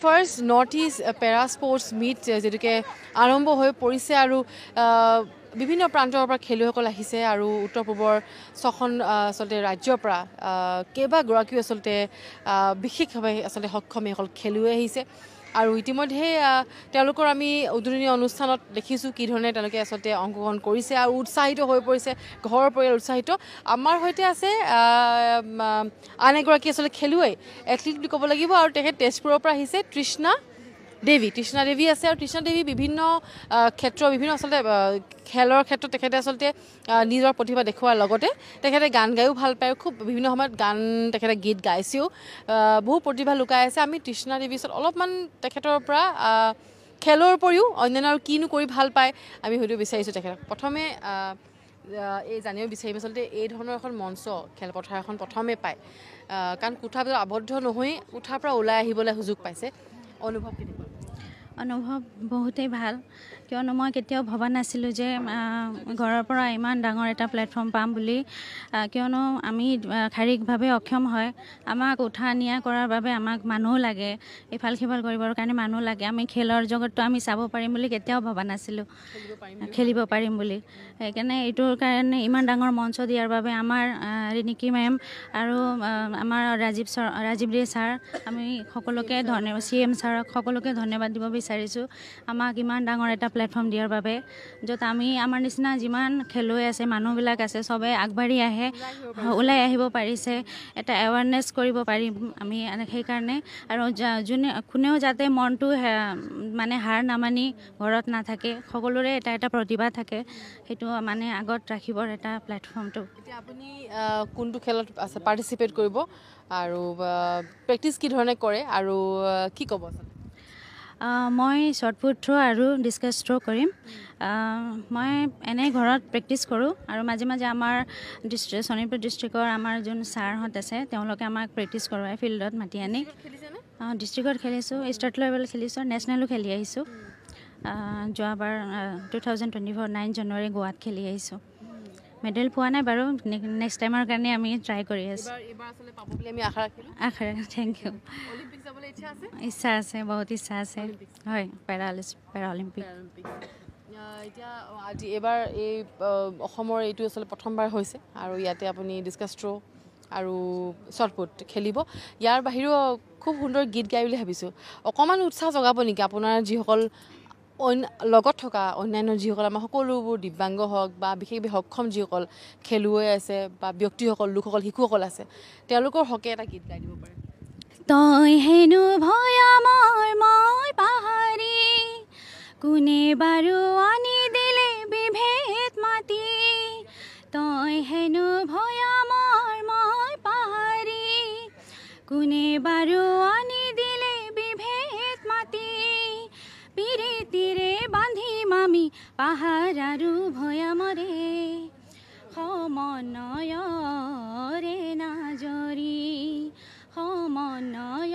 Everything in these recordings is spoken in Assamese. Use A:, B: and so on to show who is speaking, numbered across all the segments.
A: First Northeast Para Sports Meet যেটোকে আৰম্ভ হৈ পৰিছে আৰু বিভিন্ন প্ৰান্তৰ পৰা খেলুৱৈসকল আহিছে আৰু উত্তৰ পূবৰ ছখন আসলতে ৰাজ্যৰ পৰা কেইবাগৰাকীও আসলতে বিশেষভাৱে আসলতে সক্ষম এইসকল খেলুৱৈ আহিছে আৰু ইতিমধ্যে তেওঁলোকৰ আমি উদ্বোধনী অনুষ্ঠানত দেখিছোঁ কি ধৰণে তেওঁলোকে আসলতে অংশগ্ৰহণ কৰিছে আৰু উৎসাহিত হৈ পৰিছে ঘৰৰ পৰিয়াল উৎসাহিত আমাৰ সৈতে আছে আন এগৰাকী আসলে খেলুৱৈ এথলিট বুলি ক'ব লাগিব আৰু তেখেত তেজপুৰৰ পৰা আহিছে তৃষ্ণা দেৱী আছে আৰু তৃষ্ণা দেৱী বিভিন্ন ক্ষেত্ৰ বিভিন্ন আসলতে খেলৰ ক্ষেত্ৰত তেখেতে আসলতে নিজৰ প্ৰতিভা দেখুৱাৰ লগতে তেখেতে গান গায়ো ভাল পায় খুব বিভিন্ন সময়ত গান তেখেতে গীত গাইছেও বহু প্ৰতিভা লুকাই আছে আমি তৃষ্ণা দেৱীৰ অলপমান তেখেতৰ পৰা খেলৰ উপৰিও অন্যান্য আৰু কিনো কৰি ভাল পায় আমি হয়তো বিচাৰিছোঁ তেখেতক প্ৰথমে এই জানিব বিচাৰিম আচলতে এই ধৰণৰ এখন মঞ্চ খেলপথাৰ এখন প্ৰথমে পায় কাৰণ কোঠাৰ ভিতৰত আবদ্ধ নহৈ কোঠাৰ পৰা ওলাই আহিবলৈ সুযোগ পাইছে অনুভৱ কেনেকুৱা
B: অনুভৱ বহুতেই ভাল কিয়নো মই কেতিয়াও ভবা নাছিলোঁ যে ঘৰৰ পৰা ইমান ডাঙৰ এটা প্লেটফৰ্ম পাম বুলি কিয়নো আমি শাৰীৰিকভাৱে অক্ষম হয় আমাক উঠা নিয়া কৰাৰ বাবে আমাক মানুহ লাগে ইফাল সিফাল কৰিবৰ কাৰণে মানুহ লাগে আমি খেলৰ জগতটো আমি চাব পাৰিম বুলি কেতিয়াও ভবা নাছিলোঁ খেলিব পাৰিম বুলি সেইকাৰণে এইটোৰ কাৰণে ইমান ডাঙৰ মঞ্চ দিয়াৰ বাবে আমাৰ ৰিণিকি মেম আৰু আমাৰ ৰাজীৱ দে ছাৰ আমি সকলোকে ধন্যবাদ CM ছাৰক সকলোকে ধন্যবাদ দিব বিচাৰিছোঁ আমাক ইমান ডাঙৰ এটা প্লেটফৰ্ম দিয়াৰ বাবে য'ত আমি আমাৰ নিচিনা যিমান খেলুৱৈ আছে মানুহবিলাক আছে চবে আগবাঢ়ি আহে ওলাই আহিব পাৰিছে এটা এৱাৰনেছ কৰিব পাৰিম আমি সেইকাৰণে আৰু কোনেও যাতে মনটো মানে হাৰ নামানি ঘৰত নাথাকে সকলোৰে এটা প্ৰতিভা থাকে সেইটো মানে আগত ৰাখিবৰ এটা প্লেটফৰ্মটো
A: এতিয়া আপুনি কোনটো খেলত আছে পাৰ্টিচিপেট কৰিব আৰু প্ৰেক্টিছ কি ধৰণে কৰে আৰু কি ক'ব
B: মই শ্বৰ্টপুট থ্ৰ' আৰু ডিছকাছ থ্ৰ' কৰিম মই এনেই ঘৰত প্ৰেক্টিছ কৰোঁ আৰু মাজে মাজে আমাৰ শোণিতপুৰ ডিষ্ট্ৰিক্টৰ আমাৰ যোন ছাৰহঁত আছে তেওঁলোকে আমাক প্ৰেক্টিছ কৰোৱাই ফিল্ডত মাতি আনি ডিষ্ট্ৰিক্টত খেলিছোঁ ষ্টেট লেভেল খেলিছোঁ নেশ্যনেলো খেলি আহিছোঁ যোৱাবাৰ 2024 9 জানুৱাৰী গোৱাত খেলি আহিছোঁ মেডেল পোৱা নাই বাৰু নেক্সট টাইমৰ কাৰণে আমি ট্ৰাই কৰি আছোঁ আশা থেংক ইউ ইচ্ছা আছে বহুত ইচ্ছা আছে হয় পেৰালিম্পিক
A: এতিয়া আজি এইবাৰ এই অসমৰ এইটো আচলতে প্ৰথমবাৰ হৈছে আৰু ইয়াতে আপুনি ডিছকাছ থ্ৰ' আৰু শ্বৰ্টপুট খেলিব ইয়াৰ বাহিৰেও খুব সুন্দৰ গীত গাই বুলি ভাবিছোঁ অকণমান উৎসাহ জগাব নেকি আপোনাৰ যিসকল লগত থকা অন্যান্য যিসকল আমাৰ সকলোবোৰ দিব্যাংগ হওক বা বিশেষভাৱে সক্ষম যিসকল খেলুৱৈ আছে বা ব্যক্তিসকল লোকসকল শিশুসকল আছে তেওঁলোকৰ হকে এটা গীত গাই দিব পাৰে
B: তই হেনো ভয়ামৰ মই পাহাৰী কোনে বাৰু আনি দিলে বিভেদ মাতি তই হেনো ভয়ামৰ মই পাহাৰী কোনে বাৰু আনি দিলে বিভেদ মাতি পিৰিতিৰে বান্ধিম আমি পাহাৰ আৰু ভয়ামৰে সমন্বয়ৰে নাজৰি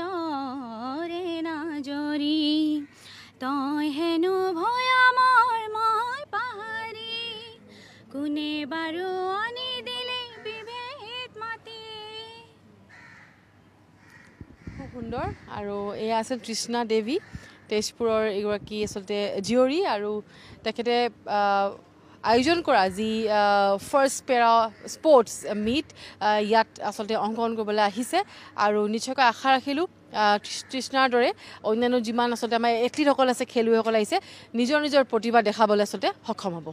B: সমন্বয়ৰে নাজৰি তই হেনো ভয়ামৰ মই পাহাৰী কোনে বাৰু আনি দিলে বিভেদ মাতি
A: খুব সুন্দৰ আৰু এয়া আছিল তৃষ্ণা দেৱী তেজপুৰৰ এগৰাকী আচলতে জীয়ৰী আৰু তেখেতে আয়োজন কৰা যি ফাৰ্ষ্ট পেৰা স্পৰ্টছ মিট ইয়াত আচলতে অংশগ্ৰহণ কৰিবলৈ আহিছে আৰু নিশ্চয়কৈ আশা ৰাখিলোঁ তৃষ্ণাৰ দৰে অন্যান্য যিমান আচলতে আমাৰ এথলিটসকল আছে খেলুৱৈসকল আহিছে নিজৰ প্ৰতিভা দেখাবলৈ আচলতে সক্ষম হ'ব